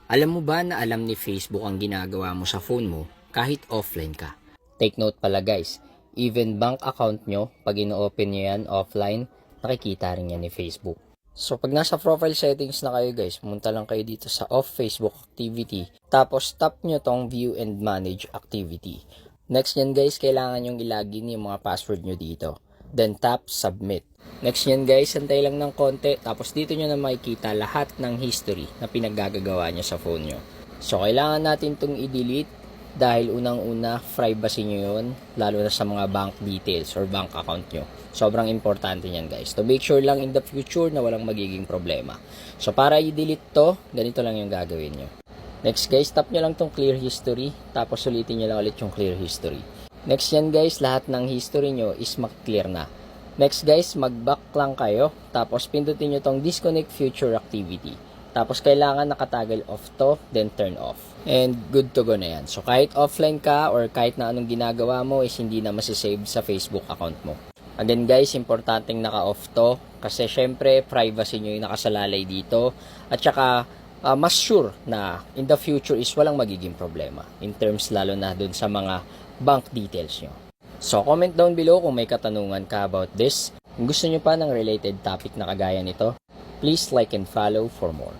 Alam mo ba na alam ni Facebook ang ginagawa mo sa phone mo kahit offline ka? Take note pala guys, even bank account nyo, pag ino-open nyo yan offline, nakikita rin yan ni Facebook. So pag nasa profile settings na kayo guys, pumunta lang kayo dito sa off Facebook activity, tapos tap nyo tong view and manage activity. Next nyan guys, kailangan nyong ilagin yung mga password nyo dito. Then tap submit. Next nyan guys, antay lang ng konti, tapos dito nyo na makikita lahat ng history na pinaggagawa nyo sa phone nyo. So kailangan natin itong i-delete dahil unang-una privacy nyo yun, lalo na sa mga bank details or bank account nyo. Sobrang importante nyan guys. To make sure lang in the future na walang magiging problema. So para i-delete to, ganito lang yung gagawin nyo. Next guys, tap nyo lang tong clear history, tapos ulitin nyo lang ulit yung clear history. Next yan guys, lahat ng history nyo is mag-clear na. Next guys, mag-back lang kayo, tapos pindutin nyo tong disconnect future activity. Tapos kailangan nakatoggle off to, then turn off. And good to go na yan. So kahit offline ka or kahit na anong ginagawa mo is hindi na masisave sa Facebook account mo. Again guys, importanteng naka-off to kasi syempre privacy nyo yung nakasalalay dito. At saka mas sure na in the future is walang magiging problema in terms lalo na dun sa mga bank details nyo. So comment down below kung may katanungan ka about this. Kung gusto nyo pa ng related topic na kagaya nito, please like and follow for more.